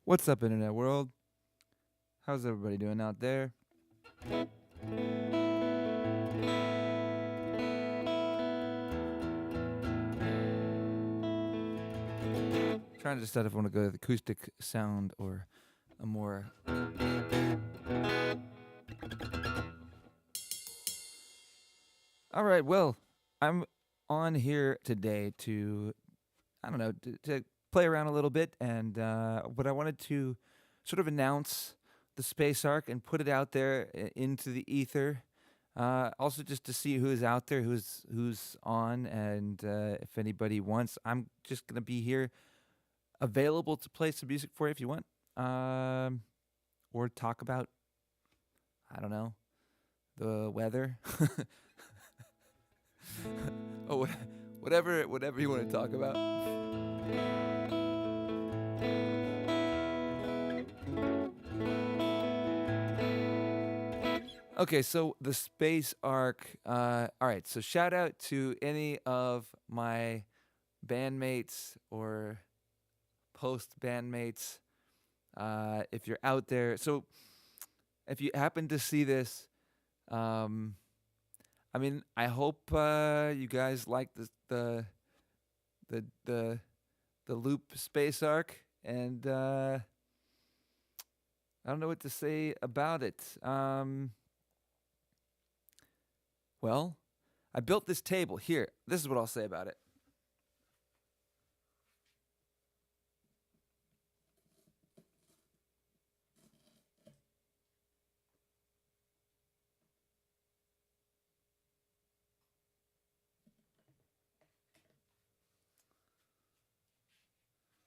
What's up, internet world? How's everybody doing out there? Trying to decide if I want to go with acoustic sound or a more. All right, well, I'm on here today to, I don't know, to play around a little bit, and but I wanted to sort of announce the SPACEARK and put it out there into the ether. Also, just to see who's out there, who's on, and if anybody wants, I'm just gonna be here, available to play some music for you if you want, or talk about, I don't know, the weather, oh, whatever you want to talk about. Okay, so the SPACEARK. All right, so shout out to any of my bandmates or post bandmates, if you're out there. So if you happen to see this, I mean, I hope you guys like the loop SPACEARK, and I don't know what to say about it. Well, I built this table here. This is what I'll say about it.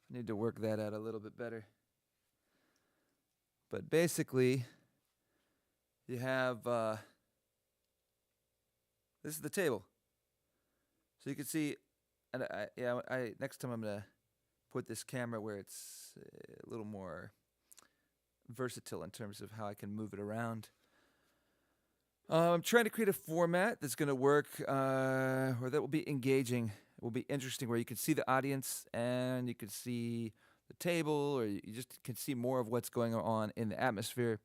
I need to work that out a little bit better. But basically, you have this is the table. So you can see, and I next time I'm gonna put this camera where it's a little more versatile in terms of how I can move it around. I'm trying to create a format that's going to work, or that will be engaging. It will be interesting, where you can see the audience and you can see the table, or you just can see more of what's going on in the atmosphere,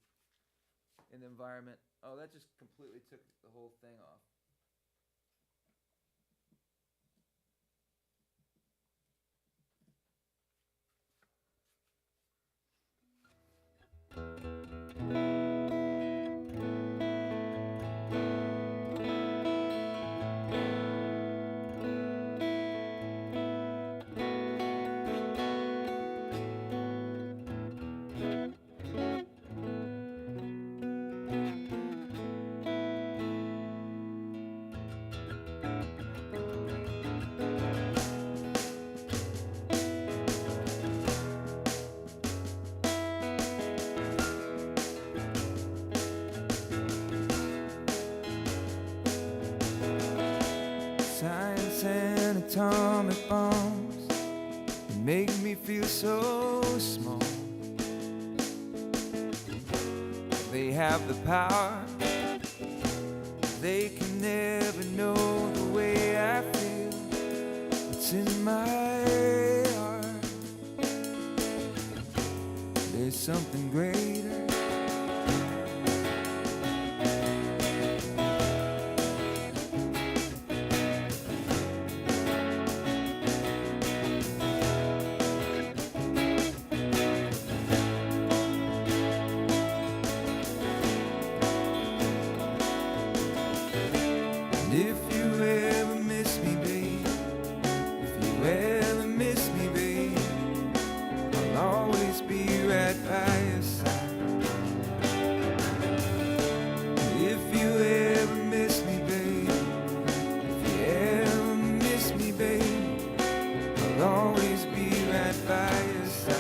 in the environment. Oh, that just completely took the whole thing off. Science and atomic bombs, they make me feel so small. They have the power, they can never know the way I feel. It's in my heart. There's something greater. If you ever miss me, babe, if you ever miss me, babe, I'll always be right by your side. If you ever miss me, babe, if you ever miss me, babe, I'll always be right by your side.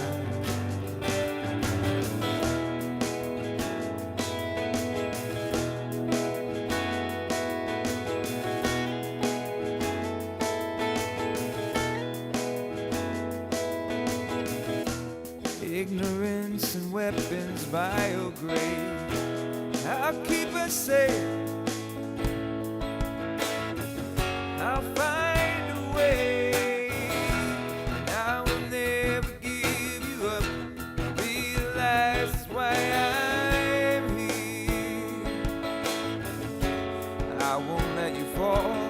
Ignorance and weapons biodegrade. I'll keep us safe. I'll find a way. And I will never give you up. I'll be I won't let you fall.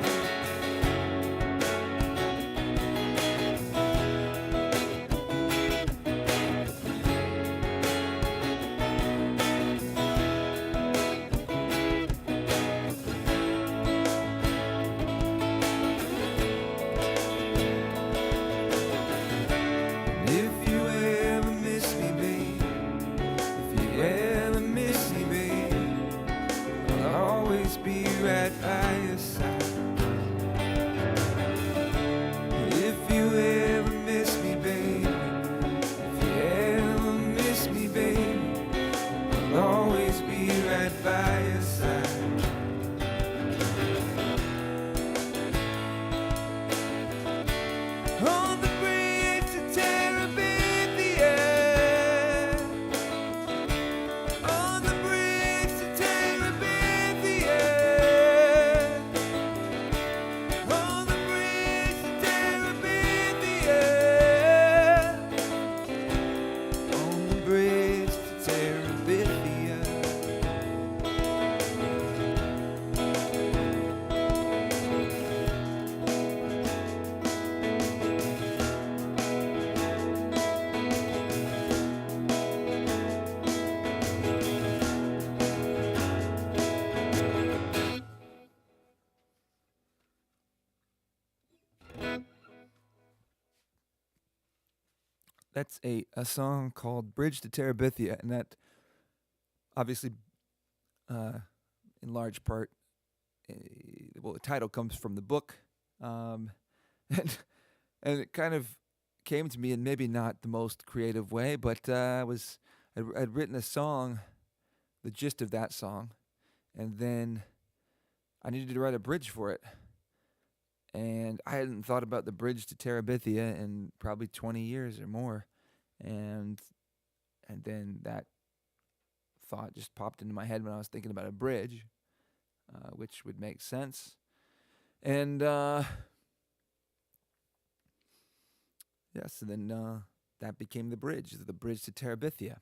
If you ever miss me, babe, if you ever miss me, babe, I'll always be right by your side. If you ever miss me, babe, if you ever miss me, babe, I'll always be right by your side. On the bridge to Terabithia, on the bridge to Terabithia, on the bridge to Terabithia, on the bridge to Terabithia. That's a song called Bridge to Terabithia, and that obviously, uh, in large part, uh, well, the title comes from the book, um, and and it kind of came to me in maybe not the most creative way, but I'd written a song, the gist of that song, and then I needed to write a bridge for it, and I hadn't thought about the bridge to Terabithia in probably 20 years or more, and then that thought just popped into my head when I was thinking about a bridge, which would make sense. And yes, and then that became the bridge to Terabithia.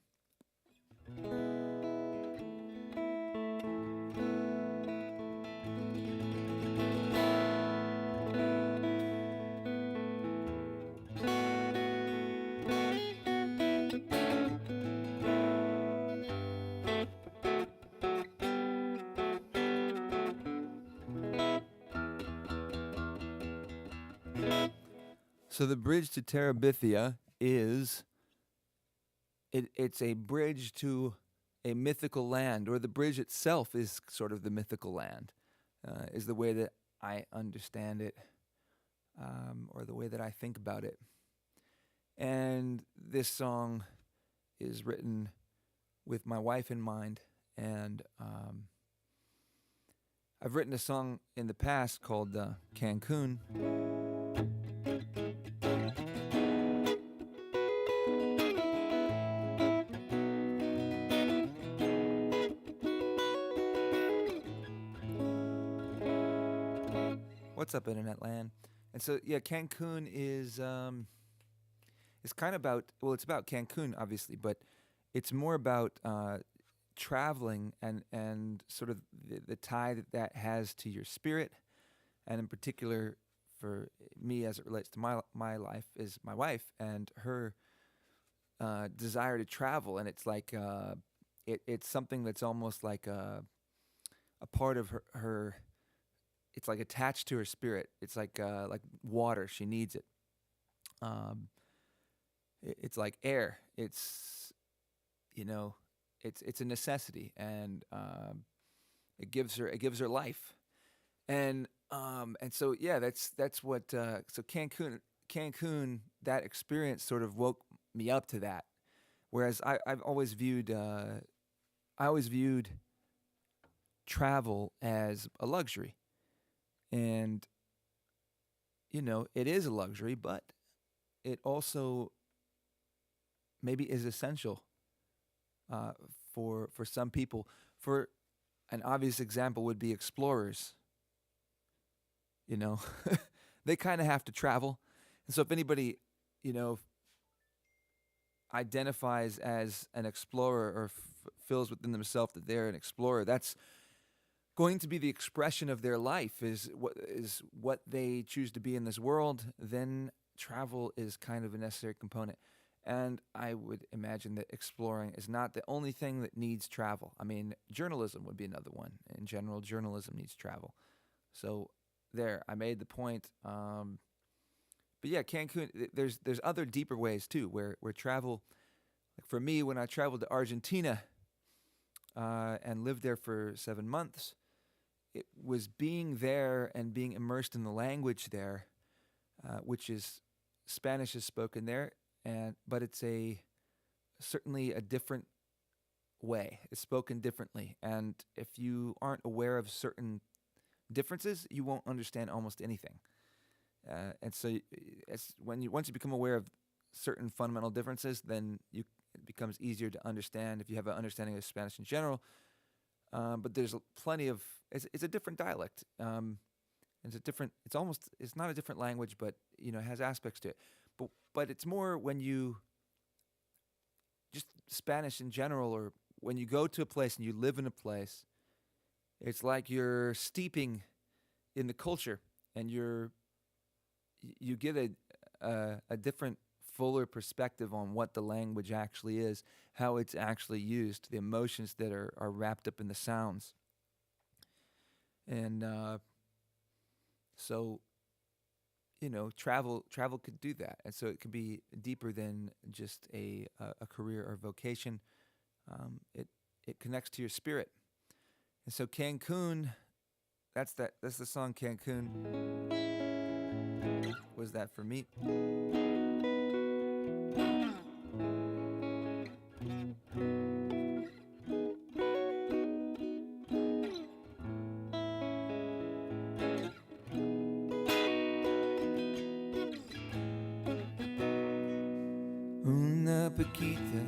So the bridge to Terabithia is it's a bridge to a mythical land, or the bridge itself is sort of the mythical land, is the way that I understand it, or the way that I think about it. And this song is written with my wife in mind, and I've written a song in the past called Cancun. What's up, Internet Land? And so, yeah, Cancun is kind of about, well, it's about Cancun, obviously, but it's more about traveling and sort of the tie that has to your spirit, and in particular for me as it relates to my life is my wife and her desire to travel, and it's like it's something that's almost like a part of her. It's like attached to her spirit. It's like water. She needs it. It's like air. It's it's a necessity, and it gives her life. And so yeah, that's what so Cancun, that experience sort of woke me up to that. Whereas I've always viewed travel as a luxury, and it is a luxury, but it also maybe is essential for some people. For an obvious example would be explorers. They kind of have to travel, and so if anybody identifies as an explorer or feels within themselves that they're an explorer, that's going to be the expression of their life, is what they choose to be in this world, then travel is kind of a necessary component. And I would imagine that exploring is not the only thing that needs travel. I mean, journalism would be another one. In general, journalism needs travel. So there, I made the point. But yeah, Cancun. There's other deeper ways too, where travel. Like for me, when I traveled to Argentina and lived there for 7 months, it was being there and being immersed in the language there, which is Spanish is spoken there, and but it's a certainly a different way. It's spoken differently, and if you aren't aware of certain differences, you won't understand almost anything. And so, it's when you once you become aware of certain fundamental differences, then it becomes easier to understand if you have an understanding of Spanish in general. But there's plenty of it's a different dialect. It's a different. It's almost it's not a different language, but it has aspects to it. But it's more when you just Spanish in general, or when you go to a place and you live in a place, it's like you're steeping in the culture, and you get a different, fuller perspective on what the language actually is, how it's actually used, the emotions that are wrapped up in the sounds. And so, travel could do that. And so it could be deeper than just a career or vocation. It connects to your spirit. And so Cancun, that's the song Cancun was that for me. Una pequita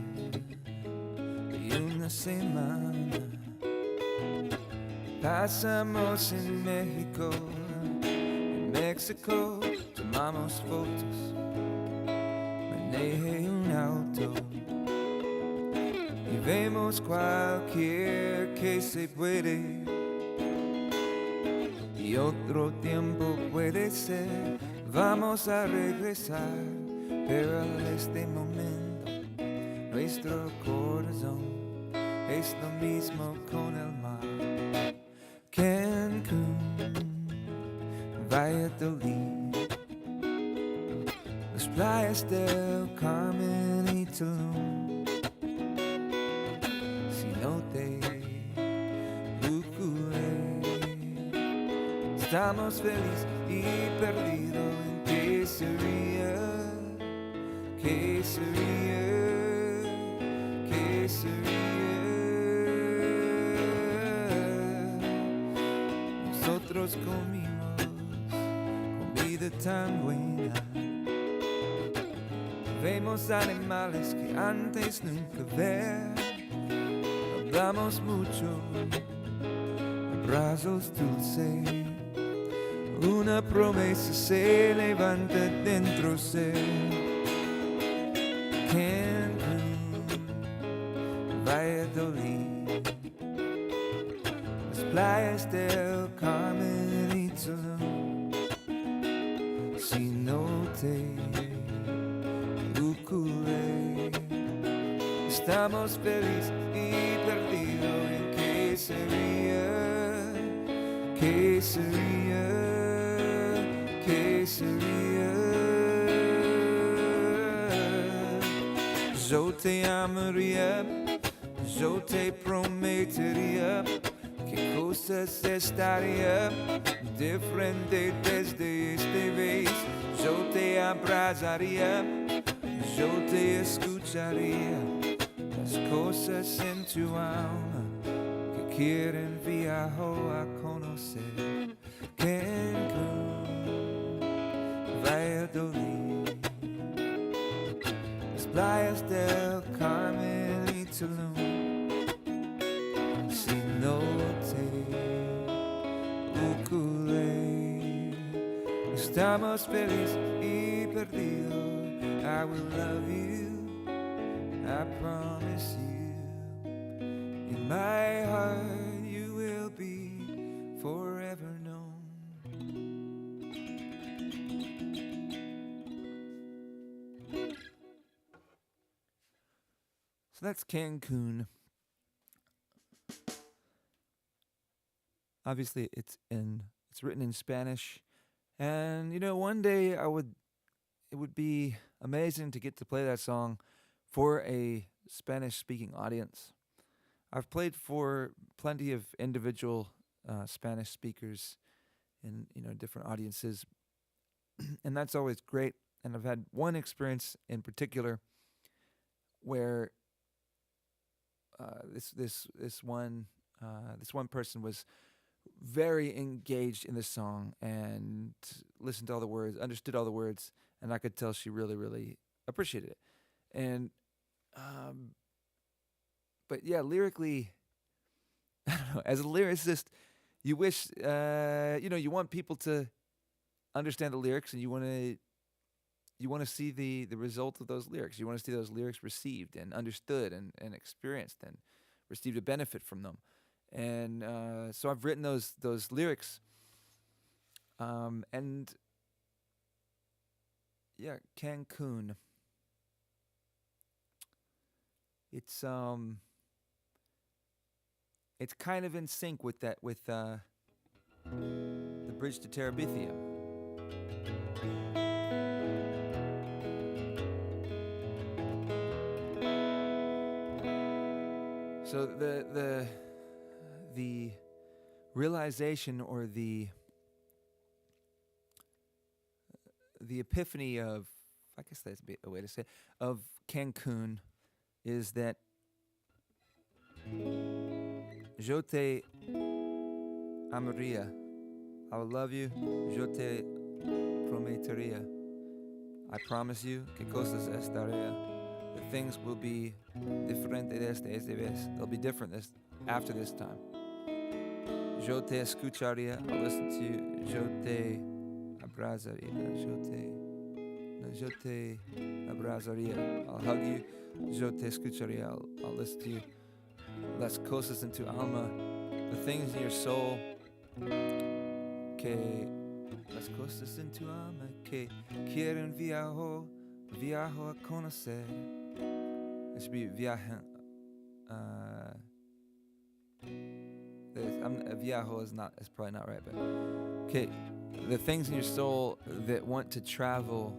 y una semana pasamos en México. En México tomamos fotos, manejé un auto y vemos cualquier que se puede. Y otro tiempo puede ser, vamos a regresar, pero a este momento nuestro corazón es lo mismo con el mar. Cancún, Valladolid, las playas del Carmen y Tulum. Si no te procuré, estamos felices y perdidos en qué sería, qué sería, qué sería. Nosotros comimos comida tan buena, vemos animales que antes nunca ver, hablamos mucho, abrazos dulces, una promesa se levanta dentro de Cancún, Valladolid, las playas del Carmen y Tulum. Si no te procuré, estamos felices y perdidos en qué sería, qué sería, qué sería. Yo te amaría, yo te prometería que cosas estaría diferente desde este vez. Yo te abrazaría, yo te escucharía, las cosas en tu alma que quieren viajar a conocer. Cancún, Valladolid, las playas del Carmen y Tulum. Si no te procuré, estamos felices y perdidos. I will love you, I promise you. In my heart you will be So that's Cancun. Obviously, it's written in Spanish, and one day it would be amazing to get to play that song for a Spanish speaking audience. I've played for plenty of individual Spanish speakers in different audiences, and that's always great. And I've had one experience in particular where this one person was very engaged in the song and listened to all the words, understood all the words, and I could tell she really, really appreciated it. And um, but yeah, lyrically, I don't know. As a lyricist, you wish you want people to understand the lyrics, and you want to see the result of those lyrics. You want to see those lyrics received and understood and experienced and received a benefit from them. And so I've written those lyrics, and yeah, Cancun. It's it's kind of in sync with that with the bridge to Terabithia. So the realization or the epiphany of, I guess that's a way to say it, of Cancun is that je te amaria, I will love you, je te prometeria, I promise you que cosas estaría, that things will be diferente esta vez, they'll be different after this time. Yo te escucharía, I'll listen to you, yo te abrazaría, yo te abrazaría, I'll hug you, yo te escucharía, I'll listen to you. Las cosas en tu alma, the things in your soul, que las cosas en tu alma que quieren viajo a conocer. It should be viaje. Viajo is probably not right, but okay, the things in your soul that want to travel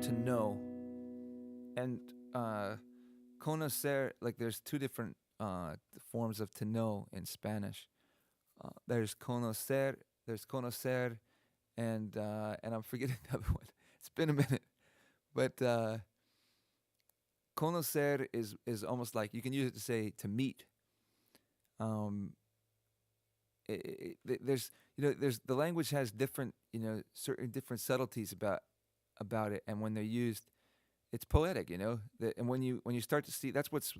to know. And conocer, like there's two different forms of to know in Spanish. There's conocer, and I'm forgetting the other one. It's been a minute, but conocer is almost like you can use it to say to meet. There's the language has different certain different subtleties about it, and when they're used, it's poetic. And when you start to see, that's what's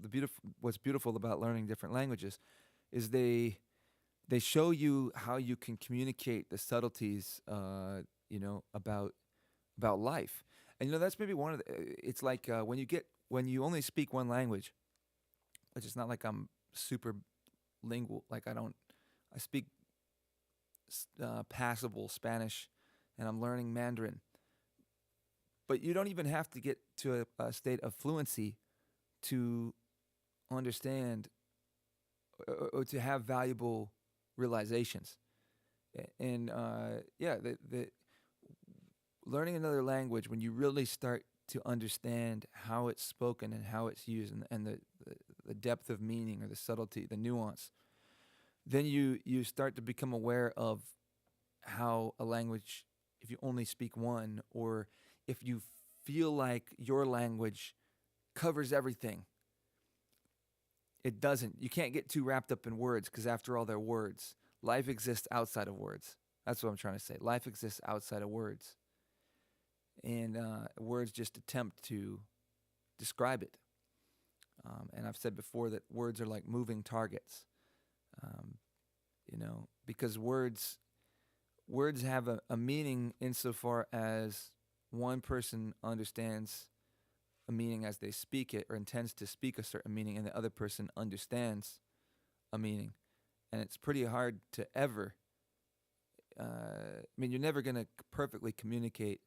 beautiful about learning different languages, is they show you how you can communicate the subtleties about life. And that's maybe one of the, it's like when you only speak one language, which is not like I'm super lingual, like I speak passable Spanish, and I'm learning Mandarin. But you don't even have to get to a state of fluency to understand or to have valuable realizations. And the learning another language, when you really start to understand how it's spoken and how it's used, and the depth of meaning or the subtlety, the nuance, then you start to become aware of how a language, if you only speak one, or if you feel like your language covers everything, it doesn't. You can't get too wrapped up in words, because after all, they're words. Life exists outside of words. That's what I'm trying to say. Life exists outside of words. And words just attempt to describe it. And I've said before that words are like moving targets. Because words have a meaning insofar as one person understands a meaning as they speak it, or intends to speak a certain meaning, and the other person understands a meaning. And it's pretty hard to ever, you're never going to perfectly communicate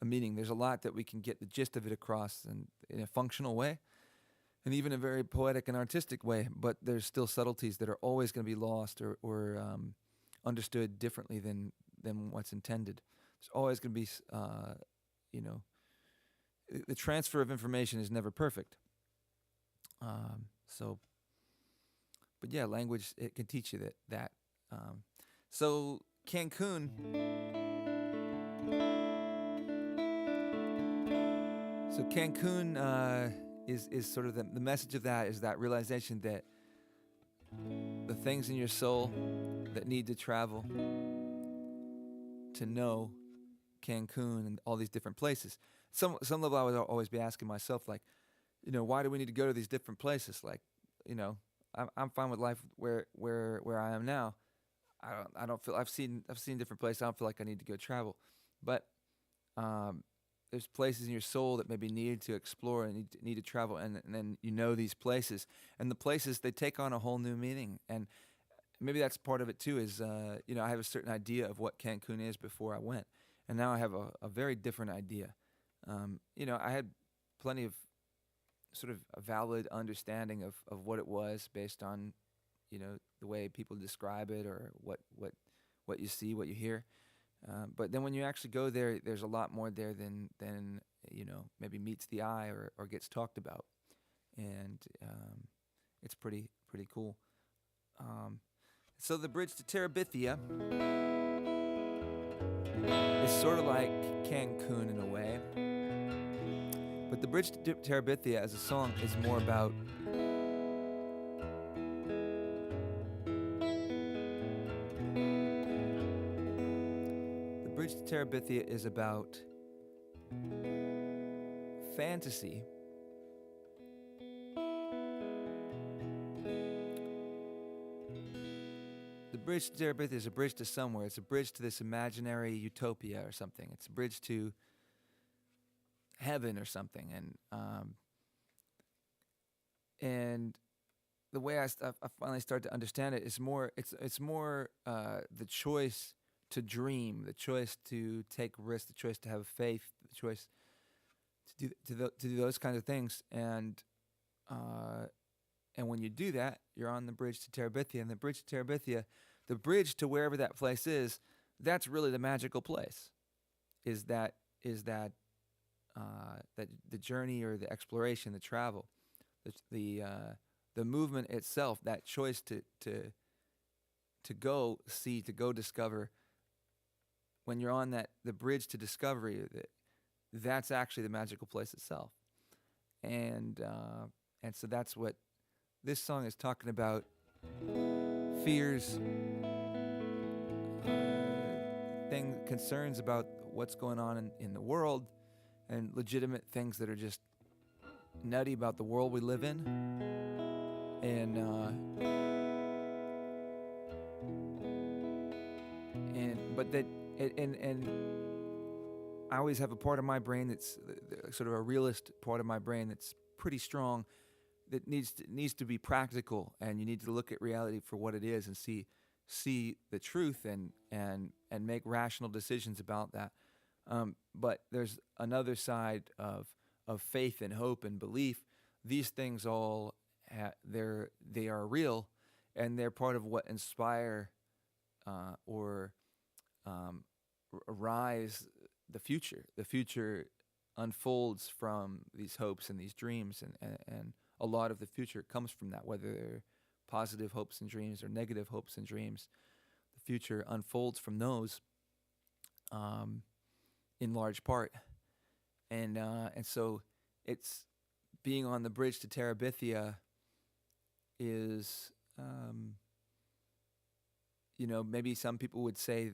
a meaning. There's a lot that we can get the gist of it across in a functional way. and even a very poetic and artistic way. But there's still subtleties that are always going to be lost or understood differently than what's intended. There's always going to be, you know, the transfer of information is never perfect. So, but yeah, language, it can teach you that. So Cancun. So Cancun is sort of the message of that is that realization that the things in your soul that need to travel to know Cancun and all these different places. Some level I would always be asking myself, like, you know, why do we need to go to these different places? Like, you know, I'm fine with life where I am now. I don't feel I've seen different places. I don't feel like I need to go travel, but there's places in your soul that maybe need to explore and need to travel, and then you know these places, and the places, they take on a whole new meaning, and maybe that's part of it too. Is you know, I have a certain idea of what Cancun is before I went, and now I have a very different idea. You know, I had plenty of sort of a valid understanding of what it was based on, you know, the way people describe it or what you see, what you hear. But then when you actually go there, there's a lot more there than you know, maybe meets the eye or gets talked about, and it's pretty cool. So the bridge to Terabithia is sort of like Cancun in a way, but the bridge to Terabithia as a song is more about Bridge to Terabithia is about fantasy. The bridge to Terabithia is a bridge to somewhere. It's a bridge to this imaginary utopia or something. It's a bridge to heaven or something. And the way I finally started to understand it is more. It's more the choice to dream, the choice to take risks, the choice to have faith, the choice to do those kinds of things, and when you do that, you're on the bridge to Terabithia, and the bridge to Terabithia, the bridge to wherever that place is, that's really the magical place. Is that that the journey or the exploration, the travel, the movement itself, that choice to go see, to go discover. When you're on the bridge to discovery, that's actually the magical place itself, and so that's what this song is talking about. Fears, concerns about what's going on in the world, and legitimate things that are just nutty about the world we live in, and but that. And I always have a part of my brain that's sort of a realist part of my brain that's pretty strong, that needs to be practical, and you need to look at reality for what it is and see the truth and make rational decisions about that. But there's another side of faith and hope and belief. These things all they are real, and they're part of what inspire or arise the future. The future unfolds from these hopes and these dreams, and a lot of the future comes from that, whether they're positive hopes and dreams or negative hopes and dreams. The future unfolds from those in large part. And so it's being on the bridge to Terabithia is you know, maybe some people would say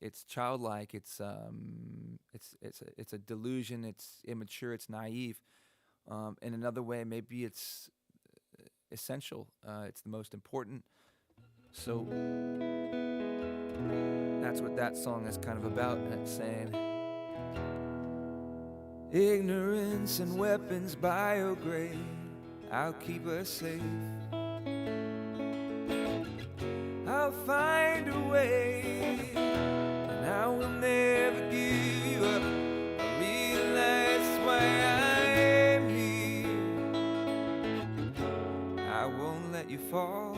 it's childlike, it's a delusion, it's immature, it's naive. In another way, maybe it's essential. It's the most important. So that's what that song is kind of about. And it's saying, ignorance and weapons biodegrade. I'll keep us safe. I'll find a way, and I will never give you up. I realize why I am here. fall.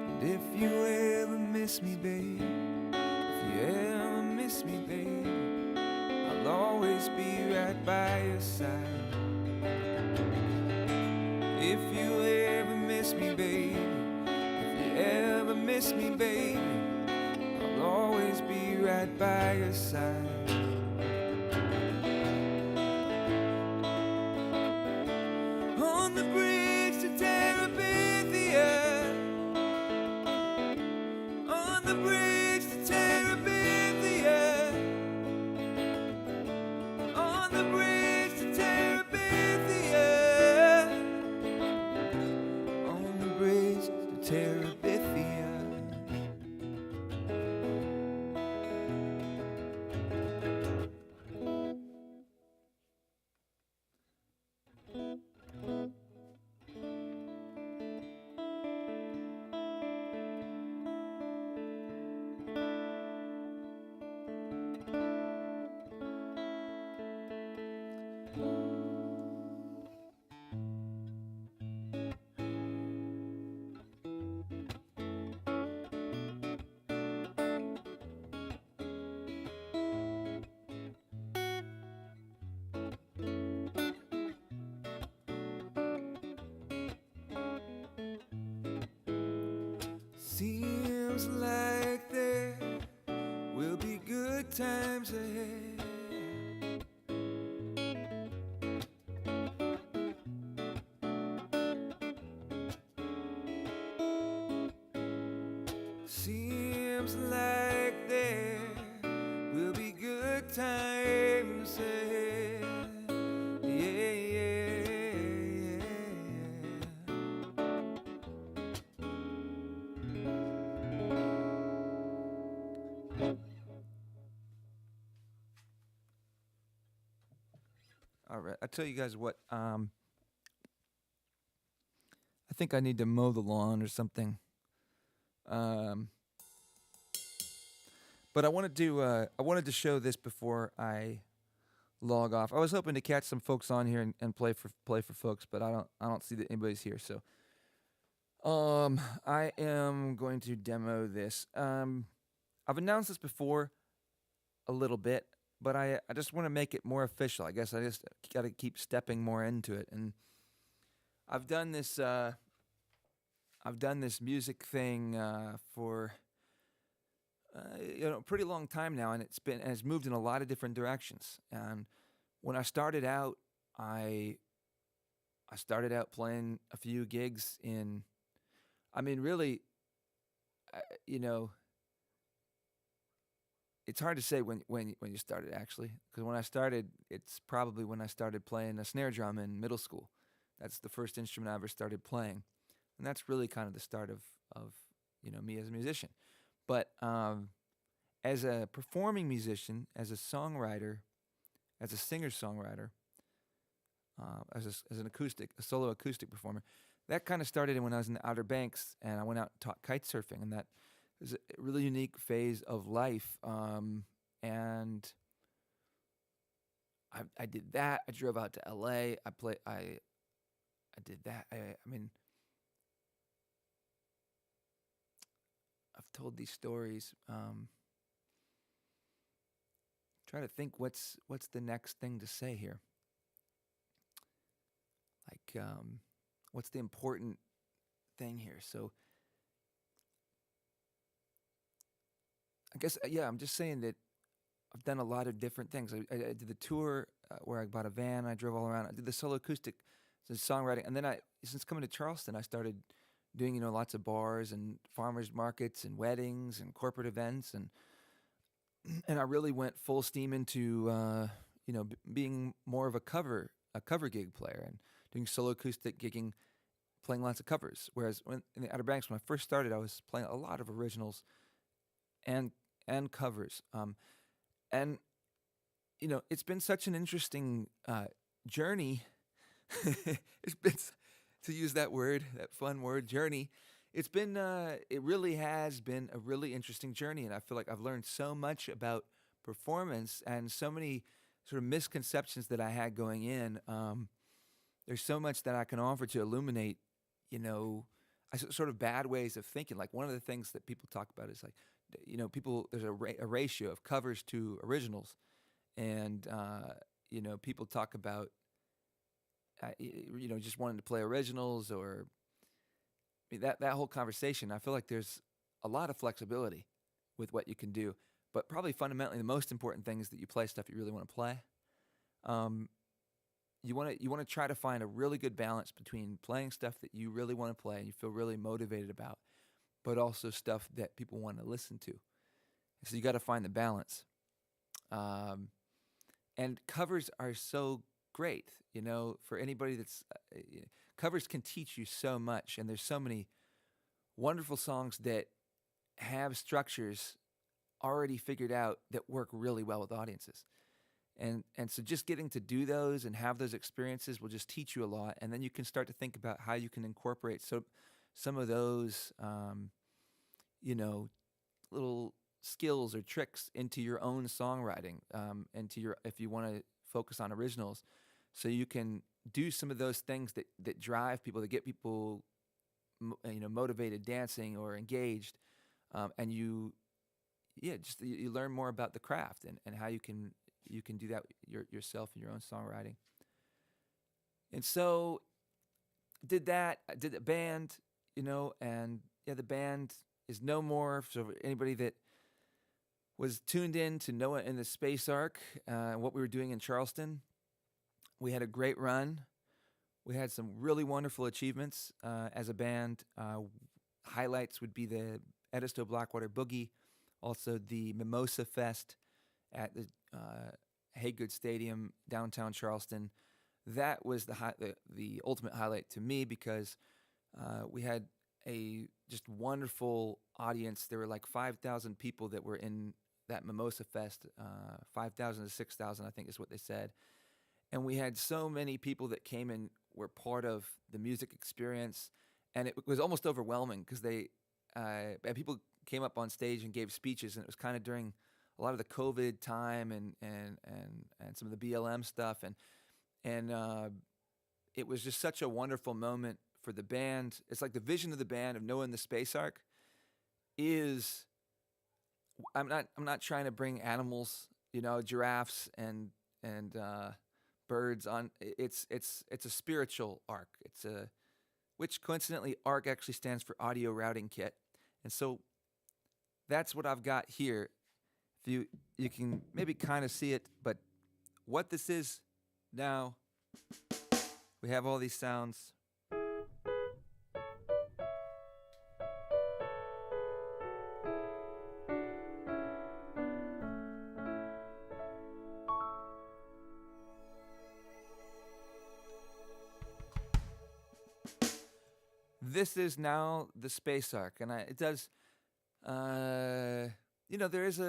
And if you ever miss me, babe, if you ever miss me, babe, I'll always be right by your side. If you ever miss me, babe, if you ever miss me, babe, I'll always be right by your side. On the bridge to Terabithia, on the bridge to Terabithia, on the bridge to Terabithia, on the bridge to Terabithia. Seems like there will be good times ahead. Seems like there will be good times ahead. Yeah, yeah, yeah. All right, I tell you guys what. I think I need to mow the lawn or something. But I wanted to show this before I log off. I was hoping to catch some folks on here and play for folks, but I don't see that anybody's here. So I am going to demo this. I've announced this before a little bit, but I just want to make it more official. I guess I just got to keep stepping more into it. And I've done this music thing for a pretty long time now, and it's moved in a lot of different directions. And when I started out, I started out playing a few gigs in. I mean, really, it's hard to say when you started actually, because when I started, it's probably when I started playing a snare drum in middle school. That's the first instrument I ever started playing, and that's really kind of the start of me as a musician. But as a performing musician, as a songwriter, as a singer-songwriter, as a solo acoustic performer, that kind of started when I was in the Outer Banks, and I went out and taught kite surfing, and that was a really unique phase of life. And I did that. I drove out to LA. I did that. I mean, I've told these stories. Try to think what's the next thing to say here. Like, what's the important thing here? So, I guess I'm just saying that I've done a lot of different things. I did the tour where I bought a van. I drove all around. I did the solo acoustic, songwriting, and then since coming to Charleston, I started doing lots of bars and farmers markets and weddings and corporate events, and I really went full steam into being more of a cover gig player and doing solo acoustic gigging, playing lots of covers. Whereas in the Outer Banks, when I first started, I was playing a lot of originals and covers. And it's been such an interesting journey. It's been, to use that word, that fun word, journey. it really has been a really interesting journey, and I feel like I've learned so much about performance and so many sort of misconceptions that I had going in. There's so much that I can offer to illuminate, you know, sort of bad ways of thinking. Like one of the things that people talk about is like, people there's a ratio of covers to originals, and people talk about just wanting to play originals or that whole conversation. I feel like there's a lot of flexibility with what you can do, but probably fundamentally the most important thing is that you play stuff you really want to play. Um, you want to try to find a really good balance between playing stuff that you really want to play and you feel really motivated about, but also stuff that people want to listen to. So you got to find the balance. Um, and covers are so great, for anybody that's covers can teach you so much, and there's so many wonderful songs that have structures already figured out that work really well with audiences. And so just getting to do those and have those experiences will just teach you a lot, and then you can start to think about how you can incorporate some of those little skills or tricks into your own songwriting, if you want to focus on originals, so you can do some of those things that drive people, that get people motivated, dancing or engaged, and you learn more about the craft and how you can do that yourself in your own songwriting. And so did that. I did a band, and the band is no more. So anybody that was tuned in to Noah and the SPACEARK, what we were doing in Charleston, we had a great run. We had some really wonderful achievements as a band. Highlights would be the Edisto Blackwater Boogie, also the Mimosa Fest at the Haygood Stadium, downtown Charleston. That was the ultimate highlight to me, because we had a just wonderful audience. There were like 5,000 people that were in that Mimosa Fest, 5,000 to 6,000, I think is what they said. And we had so many people that came and were part of the music experience, and it was almost overwhelming because and people came up on stage and gave speeches, and it was kind of during a lot of the COVID time and some of the BLM stuff, and it was just such a wonderful moment for the band. It's like the vision of the band of Noah and the SPACEARK is, I'm not trying to bring animals, giraffes and birds on. It's a spiritual arc. Which coincidentally, ARC actually stands for Audio Routing Kit, and so that's what I've got here. If you can maybe kind of see it, but what this is now, we have all these sounds. This is now the SPACEARK, and it does, there is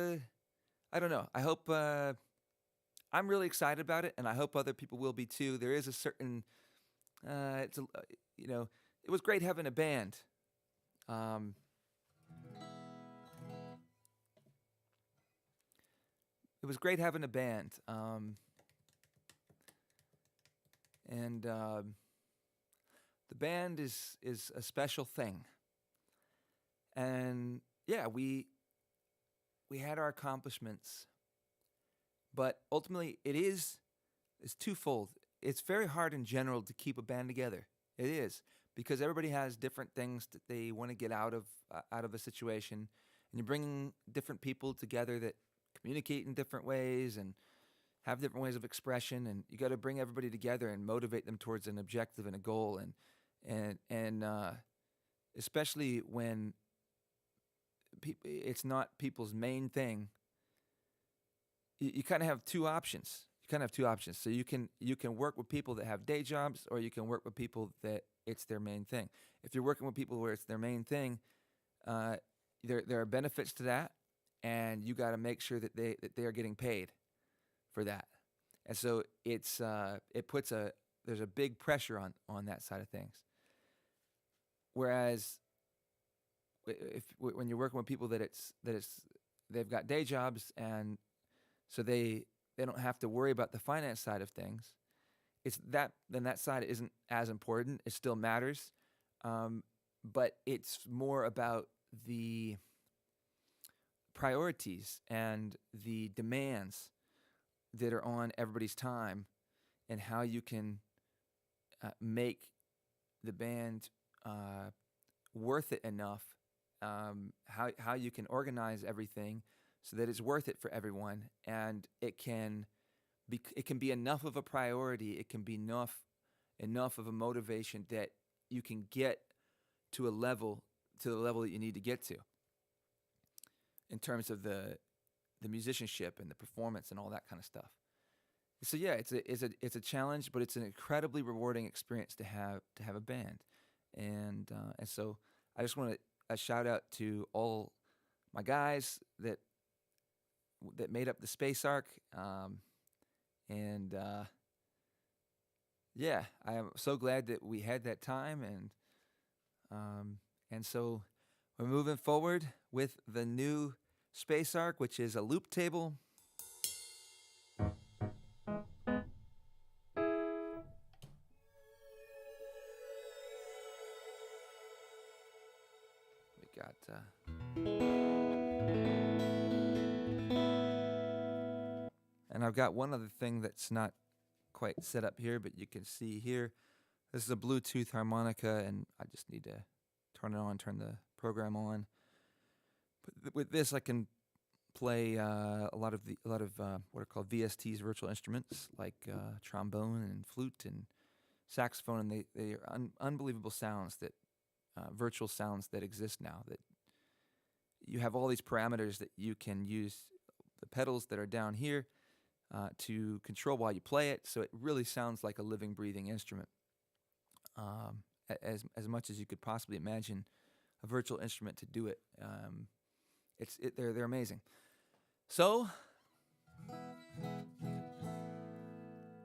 I don't know. I hope, I'm really excited about it, and I hope other people will be too. There is a certain, it was great having a band. It was great having a band, and the band is a special thing. And yeah, we had our accomplishments, but ultimately it's twofold. It's very hard in general to keep a band together. It is, because everybody has different things that they want to get out of a situation, and you're bringing different people together that communicate in different ways and have different ways of expression, and you got to bring everybody together and motivate them towards an objective and a goal, and especially when it's not people's main thing. You kind of have two options. So you can work with people that have day jobs, or you can work with people that it's their main thing. If you're working with people where it's their main thing, there are benefits to that, and you got to make sure that they are getting paid for that. And so there's a big pressure on that side of things. Whereas when you're working with people that they've got day jobs, and so they don't have to worry about the finance side of things. It's that then that side isn't as important. It still matters, um, but it's more about the priorities and the demands that are on everybody's time, and how you can make the band worth it enough. How you can organize everything so that it's worth it for everyone, and it can be enough of a priority. It can be enough of a motivation that you can get to the level that you need to get to in terms of the musicianship and the performance and all that kind of stuff. So yeah, it's a challenge, but it's an incredibly rewarding experience to have a band, and so I just want to a shout out to all my guys that made up the SPACEARK, and yeah, I am so glad that we had that time, and so we're moving forward with the new SPACEARK, which is a loop table. We got and I've got one other thing that's not quite set up here, but you can see here. This is a Bluetooth harmonica, and I just need to turn it on, turn the program on. But with this, I can play a lot of what are called VSTs, virtual instruments, like trombone and flute and saxophone, and they are unbelievable sounds that virtual sounds that exist now. That you have all these parameters that you can use, the pedals that are down here, to control while you play it, so it really sounds like a living, breathing instrument. As much as you could possibly imagine a virtual instrument to do it. They're amazing. So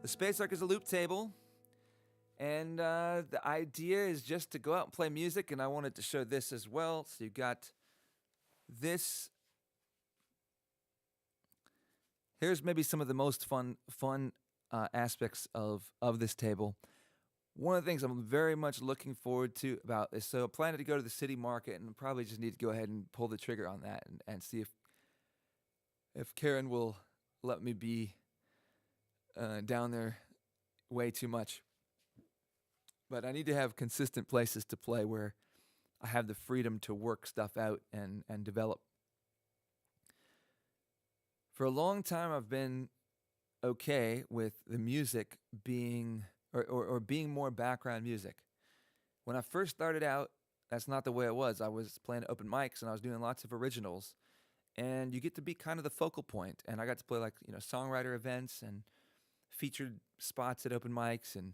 the SPACEARK is a loop table, and the idea is just to go out and play music. And I wanted to show this as well. So you've got this. Here's maybe some of the most fun aspects of this table. One of the things I'm very much looking forward to about this, so I'm planning to go to the city market, and probably just need to go ahead and pull the trigger on that, and see if Karen will let me be down there way too much. But I need to have consistent places to play where I have the freedom to work stuff out and develop. For a long time, I've been okay with the music being or being more background music. When I first started out, that's not the way it was. I was playing open mics, and I was doing lots of originals, and you get to be kind of the focal point. And I got to play songwriter events and featured spots at open mics, and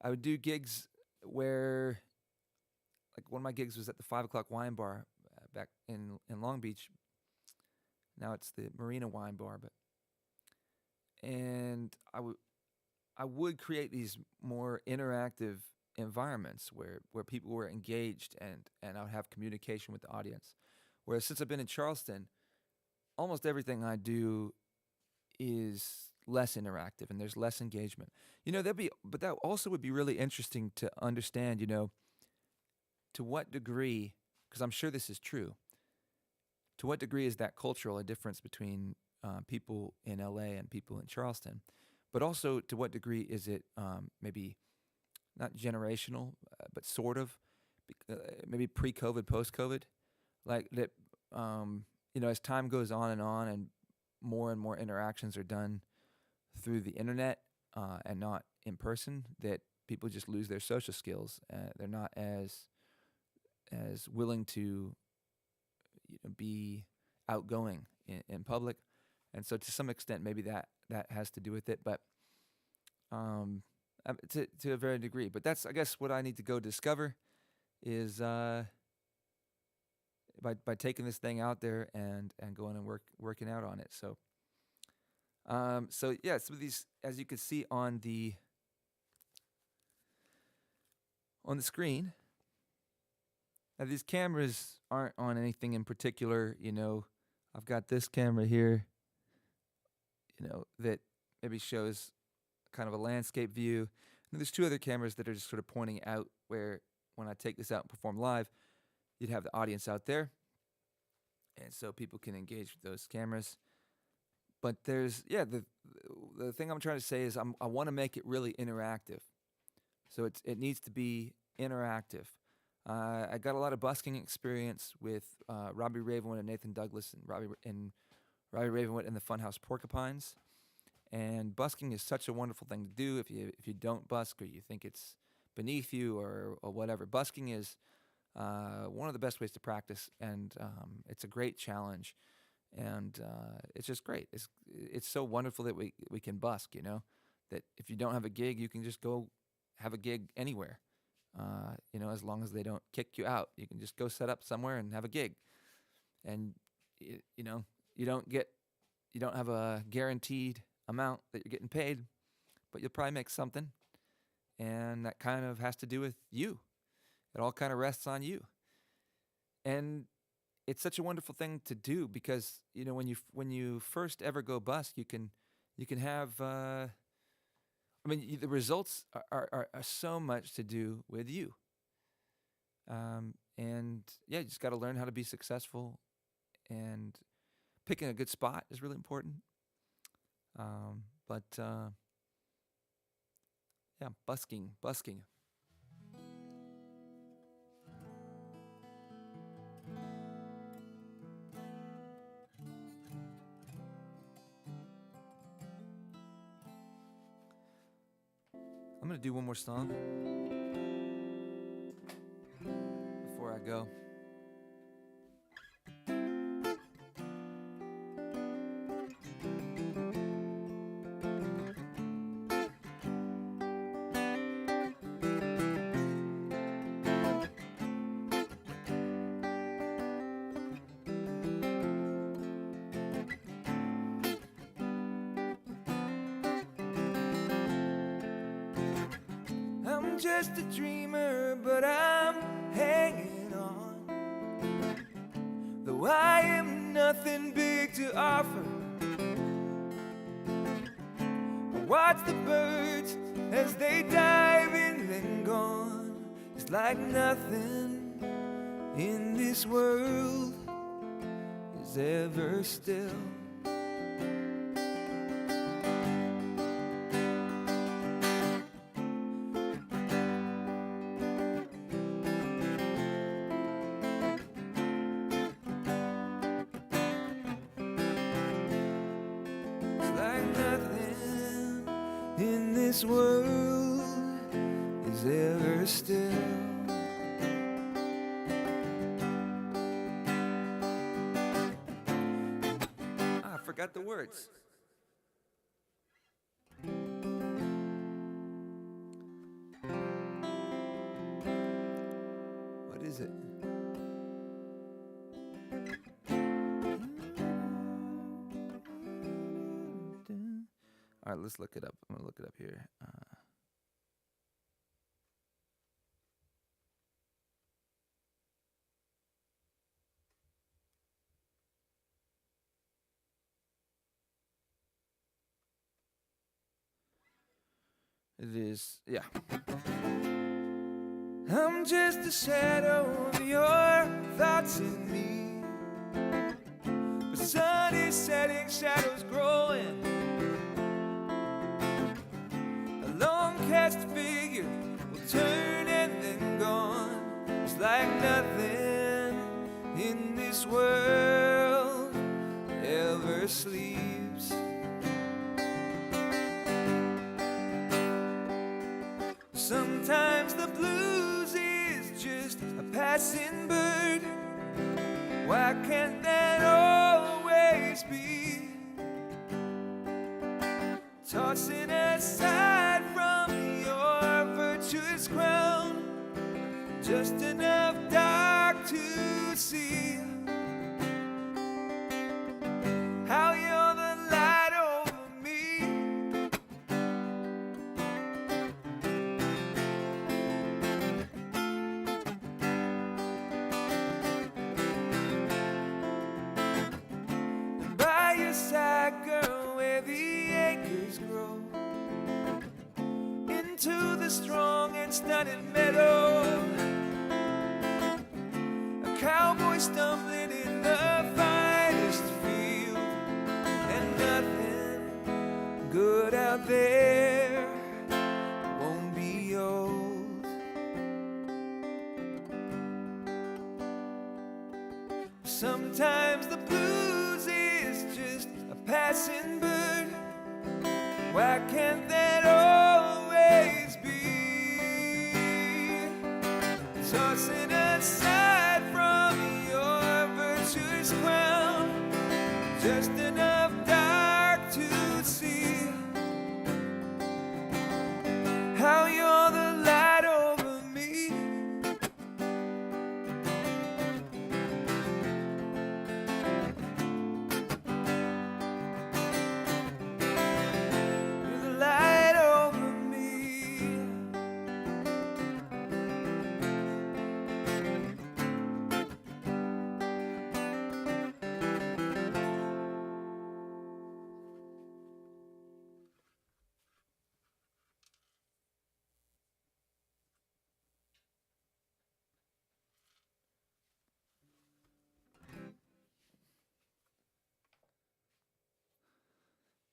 I would do gigs where, like, one of my gigs was at the 5 o'clock wine bar back in Long Beach. Now it's the Marina Wine Bar, and I would create these more interactive environments where people were engaged, and I would have communication with the audience. Whereas since I've been in Charleston, almost everything I do is less interactive, and there's less engagement. But that also would be really interesting to understand, to what degree, because I'm sure this is true, to what degree is that cultural a difference between people in LA and people in Charleston? But also, to what degree is it maybe not generational, but sort of, maybe pre-COVID, post-COVID? Like that, as time goes on, and more interactions are done through the internet and not in person, that people just lose their social skills. They're not as willing to be outgoing in public. And so to some extent, maybe that has to do with it, but to a varying degree. But that's, I guess, what I need to go discover is by taking this thing out there and going and working out on it. So yeah, some of these, as you can see on the screen, These cameras aren't on anything in particular. I've got this camera here, that maybe shows kind of a landscape view. And there's two other cameras that are just sort of pointing out where, when I take this out and perform live, you'd have the audience out there. And so people can engage with those cameras. But there's, the thing I'm trying to say is I want to make it really interactive. So it needs to be interactive. I got a lot of busking experience with Robbie Ravenwood and Nathan Douglas and Robbie Ravenwood and the Funhouse Porcupines. And busking is such a wonderful thing to do. If you don't busk, or you think it's beneath you, or whatever, busking is one of the best ways to practice, and it's a great challenge, and it's just great. It's so wonderful that we can busk. That if you don't have a gig, you can just go have a gig anywhere. As long as they don't kick you out, you can just go set up somewhere and have a gig, and you don't have a guaranteed amount that you're getting paid, but you'll probably make something, and that kind of has to do with you. It all kind of rests on you, and it's such a wonderful thing to do because when you first ever go busk, you can have. The results are so much to do with you, and you just got to learn how to be successful, and picking a good spot is really important. Busking. I'm going to do one more song before I go. I'm just a dreamer, but I'm hanging on. Though I am nothing big to offer, I watch the birds as they dive in, then gone. It's like nothing in this world is ever still. In this world is ever still. I forgot the words. What is it? All right, let's look it up. I'm going to look it up here. It is, yeah. I'm just a shadow of your thoughts in me. The sun is setting, shadows growing. Cast figure will turn and then gone. It's like nothing in this world ever sleeps. Sometimes the blues is just a passing bird. Why can't that always be? Tossing aside virtuous crown, just enough dark to see how you're the light over me. into the strong and stunted meadow. A cowboy stumbling in the finest field, and nothing good out there won't be old. Sometimes the blues is just a passing bird. Why can't that always be? Tossing aside from your virtuous crown, just enough dark to see how you're the light over me. You're the light over me.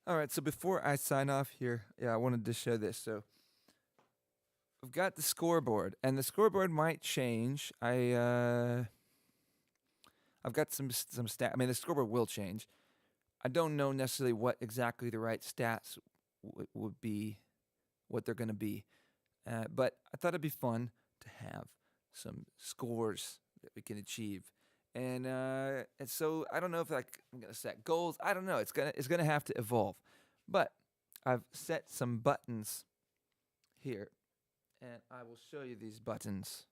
All right, so before I sign off here, I wanted to show this. So I've got the scoreboard, and the scoreboard might change. I've got some stat. I mean, the scoreboard will change. I don't know necessarily what exactly the right stats would be, what they're going to be, but I thought it'd be fun to have some scores that we can achieve. And so I don't know if I'm gonna set goals. I don't know. It's gonna have to evolve. But I've set some buttons here, and I will show you these buttons.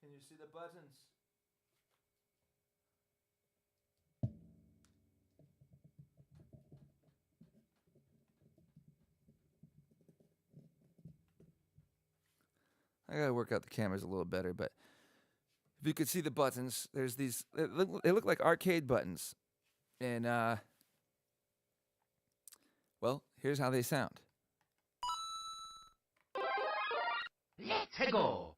Can you see the buttons? I gotta work out the cameras a little better, but if you could see the buttons, there's these. They look like arcade buttons, and well, here's how they sound. Let's go.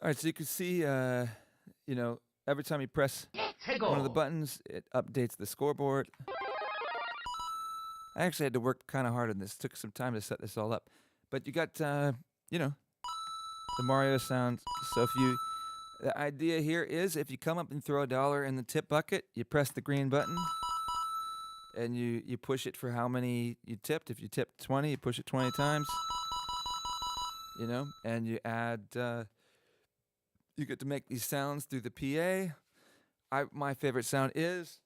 All right, so you can see, every time you press Let's one of the go. buttons, it updates the scoreboard. I actually had to work kind of hard on this. Took some time to set this all up. But you got, the Mario sounds. So the idea here is if you come up and throw $1 in the tip bucket, you press the green button, and you push it for how many you tipped. If you tipped 20, you push it 20 times, and you add, you get to make these sounds through the PA. My favorite sound is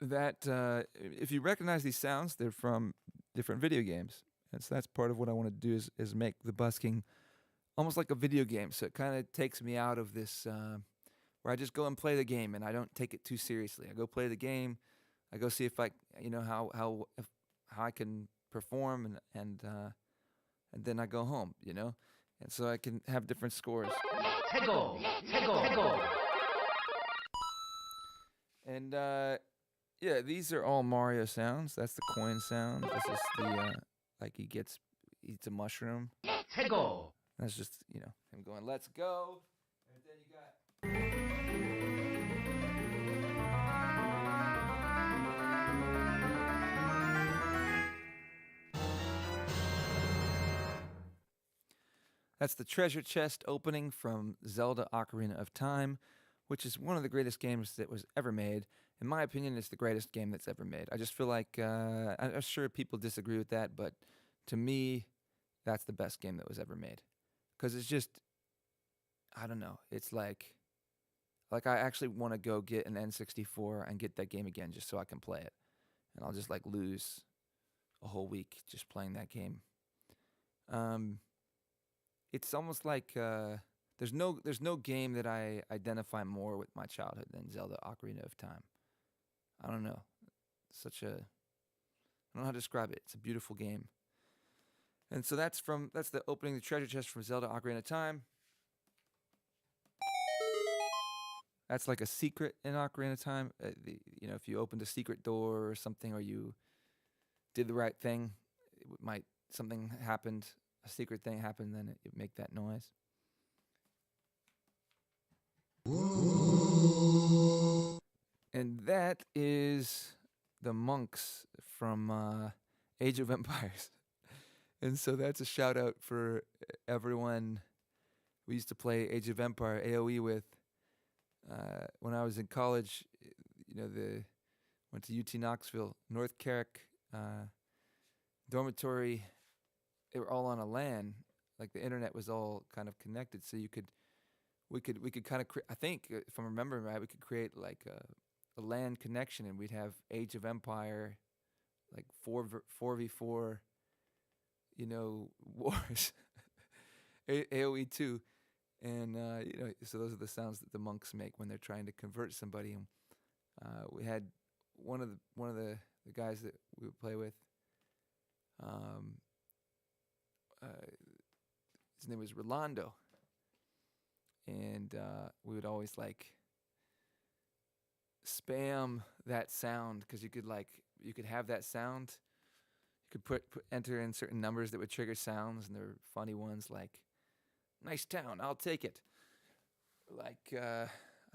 if you recognize these sounds, they're from different video games. And so that's part of what I want to do is make the busking almost like a video game. So it kind of takes me out of this where I just go and play the game and I don't take it too seriously. I go play the game. I go see if how I can perform and then I go home, and so I can have different scores. Let's go. Let's go. Let's go. And these are all Mario sounds. That's the coin sound. This is the like he eats a mushroom. Let's go. That's just him going, "Let's go." And then you got. That's the treasure chest opening from Zelda Ocarina of Time, which is one of the greatest games that was ever made. In my opinion, it's the greatest game that's ever made. I just feel like, I'm sure people disagree with that, but to me, that's the best game that was ever made. Because it's just, I don't know, it's like Like I actually want to go get an N64 and get that game again just so I can play it. And I'll just like lose a whole week just playing that game. Um, it's almost like there's no game that I identify more with my childhood than Zelda Ocarina of Time. I don't know. Such a I don't know how to describe it. It's a beautiful game. And so that's the opening the treasure chest from Zelda Ocarina of Time. That's like a secret in Ocarina of Time. If you opened a secret door or something, or you did the right thing, might something happened, a secret thing happened, then it make that noise. And that is the monks from Age of Empires. And so that's a shout out for everyone we used to play Age of Empire AOE with. When I was in college, went to UT Knoxville, North Carrick dormitory. They were all on a LAN, like the internet was all kind of connected, so we could kind of I think if I'm remembering right, we could create like a LAN connection, and we'd have Age of Empire, like 4v4, wars, AOE 2. And so those are the sounds that the monks make when they're trying to convert somebody. And we had one of the guys that we would play with. His name was Rolando, and we would always like spam that sound because you could have that sound. You could enter in certain numbers that would trigger sounds, and there were funny ones like "Nice town, I'll take it." Like I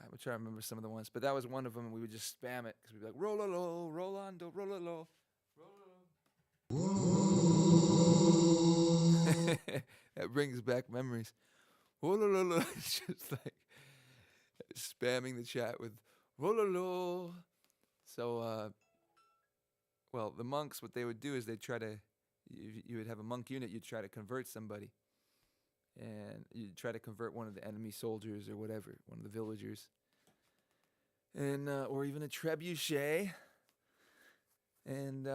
would try to remember some of the ones, but that was one of them. And we would just spam it because we'd be like "Rolalo, Rolando, Rolalo, Rolalo." That brings back memories. Rolalo. It's just like spamming the chat with "Rolalo." So, well, the monks, what they would do is they'd try to. You would have a monk unit. You'd try to convert somebody. And you try to convert one of the enemy soldiers or whatever, one of the villagers, and or even a trebuchet. And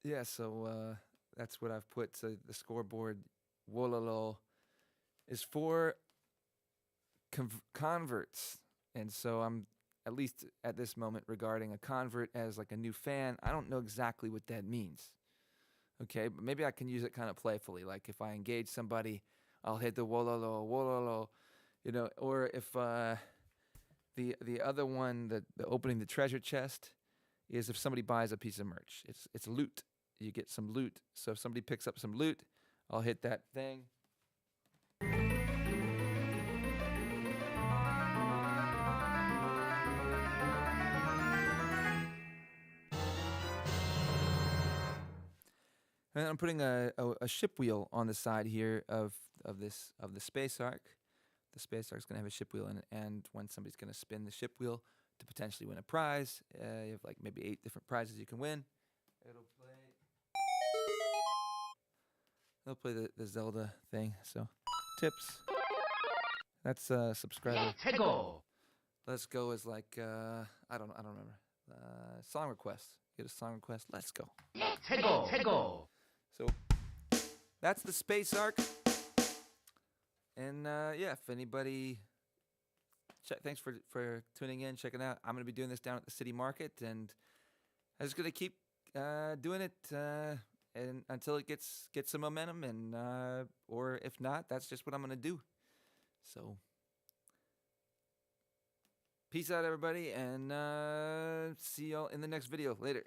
yeah, so that's what I've put. So the scoreboard, Wololo, is for converts, and so I'm at least at this moment regarding a convert as like a new fan. I don't know exactly what that means. Okay, but maybe I can use it kind of playfully. Like if I engage somebody, I'll hit the wololo, wololo, or if the other one, the opening the treasure chest, is if somebody buys a piece of merch. It's loot. You get some loot. So if somebody picks up some loot, I'll hit that thing. And I'm putting a ship wheel on the side here of the SPACEARK. The SPACEARK's gonna have a ship wheel in it, and when somebody's gonna spin the ship wheel to potentially win a prize, you have like maybe 8 different prizes you can win. It'll play the Zelda thing. So tips. That's subscriber. Let's go is like I don't remember. Song request. Get a song request. Let's go. So that's the SPACEARK. And yeah, if anybody, thanks for tuning in, checking out. I'm gonna be doing this down at the city market, and I'm just gonna keep doing it and until it gets some momentum, and or if not, that's just what I'm gonna do. So peace out, everybody, and see y'all in the next video. Later.